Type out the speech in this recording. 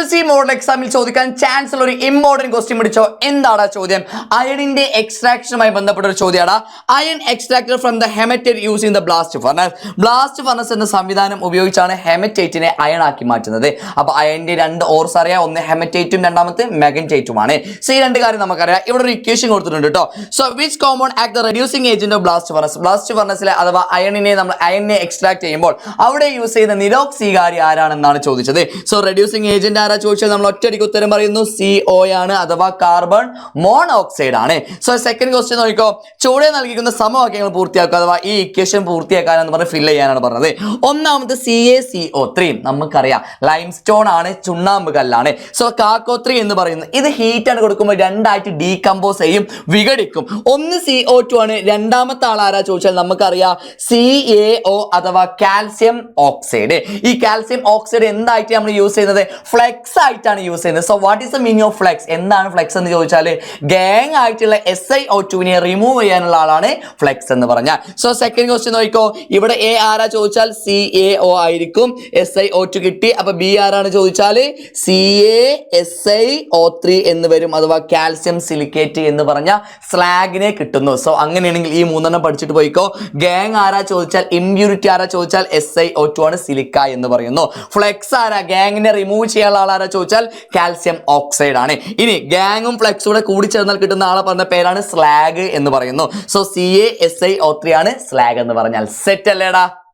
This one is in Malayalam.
SSLC മോഡൽ എക്സാമിൽ ചോദിക്കാൻ ചാൻസ് ഉള്ള ഒരു ഇമ്പോർട്ടന്റ് ക്വസ്റ്റ്യൻ പിടിച്ചോ. എന്താണ് ചോദ്യം? അയണിന്റെ എക്സ്ട്രാക്ഷനുമായി ബന്ധപ്പെട്ട ഒരു ചോദ്യമാണ്. Iron extracted from the haematite using the blast furnace. Blast furnace എന്ന സംവിധാനം ഉപയോഗിച്ചാണ് ഹെമറ്റേറ്റിനെ അയൺ ആക്കി മാറ്റുന്നത്. അപ്പൊ അയണിന്റെ രണ്ട് ഓർസ് അറിയാം, ഒന്ന് ഹെമറ്റേറ്റും രണ്ടാമത്തെ മെഗൻറ്റേറ്റുമാണ്. സോ ഈ രണ്ട് കാര്യം നമുക്കറിയാം. ഇവിടെ ഒരു ഇക്വേഷൻ കൊടുത്തിട്ടുണ്ട് കേട്ടോ. So which compound act the reducing agent of blast furnace. Blast ഫർണസിലെ അഥവാ അയണിനെ എക്സ്ട്രാക്ട് ചെയ്യുമ്പോൾ അവിടെ യൂസ് ചെയ്യുന്ന നിരോക്സീകാരി ആരാണെന്നാണ് ചോദിച്ചത്. സോ റെഡ്യൂസിംഗ് ഏജന്റ് ആരാ ചോദിച്ചാൽ നമ്മൾ ഒറ്റയടിക്ക് ഉത്തരം പറയുന്നു CO ആണ്, അഥവാ കാർബൺ മോണോക്സൈഡ് ആണ്. സോ സെക്കൻഡ് ക്വസ്റ്റ്യൻ നോക്കിക്കോ. ചുവടെ നൽകിയിരിക്കുന്ന സമവാക്യങ്ങൾ പൂർത്തിയാക്കുക, അഥവാ ഈ ഇക്വേഷൻ പൂർത്തിയാക്കാനെന്ന് പറഞ്ഞ് ഫില്ല് ചെയ്യാനാണ് പറഞ്ഞത്. ഒന്നാമത് CaCO3 നമുക്കറിയാം ലൈം സ്റ്റോൺ ആണ്, ചുണ്ണാമ്പ് കല്ലാണ്. സോ കാക്കോ3 എന്ന് പറയുന്നത് ഇത് ഹീറ്റ് ആണ് കൊടുക്കുമ്പോൾ രണ്ടായിട്ട് ഡീകമ്പോസ് ചെയ്യും, വിഘടിക്കും. ഒന്ന് CO2 ആണ്, രണ്ടാമത്തെ ആൾ ആരാ ചോദിച്ചാൽ നമുക്കറിയാം CaO അഥവാ കാൽസ്യം ഓക്സൈഡ്. ഈ കാൽസ്യം ഓക്സൈഡ് എന്തായിട്ട് നമ്മൾ യൂസ് ചെയ്യുന്നത്? ഫ്ലെക്സ് ആയിട്ടാണ് യൂസ് ചെയ്യുന്നത്. So what is the meaning of flex? എന്താണ് ഫ്ലെക്സ് എന്ന് ചോദിച്ചാൽ ഗാങ് ആയിട്ടുള്ള SiO2നെ റിമൂവ് ചെയ്യാനുള്ള ആളാണ് ഫ്ലെക്സ് എന്ന് പറഞ്ഞാൽ. സോ സെക്കൻഡ് ക്വസ്റ്റ്യൻ നോക്കിക്കോ. ഇവിടെ A ആരാ ചോദിച്ചാൽ CaO ആയിരിക്കും, SiO2 കിട്ടി. അപ്പൊ B ആരാണ് ചോദിച്ചാൽ CaSiO3 എന്ന് വരും, അഥവാ കാൽസ്യം സിലിക്കേറ്റ് എന്ന് പറഞ്ഞ സ്ലാഗിനെ കിട്ടുന്നു. സോ അങ്ങനെയാണെങ്കിൽ ഈ മൂന്നെണ്ണം പഠിച്ചിട്ട് പോയിക്കോ. ഗാങ് ആരാ ചോദിച്ചാൽ, ഇമ്പ്യൂരിറ്റി ആരാ ചോദിച്ചാൽ SiO2 ആണ്, സിലിക്ക എന്ന് പറയുന്നു. ഫ്ലെക്സ് ആരാ, ഗാങ്ങിനെ റിമൂവ് ചെയ്യാനുള്ള ആളാരാ ചോദിച്ചാൽ കാൽസ്യം ഓക്സൈഡ് ആണ്. ഇനി ഗാങ്ങും ഫ്ലെക്സും കൂടെ കൂടി ചേർന്നാൽ കിട്ടുന്ന ആളെ പറഞ്ഞ പേരാണ് സ്ലാഗ് എന്ന് പറയുന്നു. സോ CaSiO3 ആണ് സ്ലാഗ് എന്ന് പറഞ്ഞാൽ. സെറ്റ് അല്ലേടാ?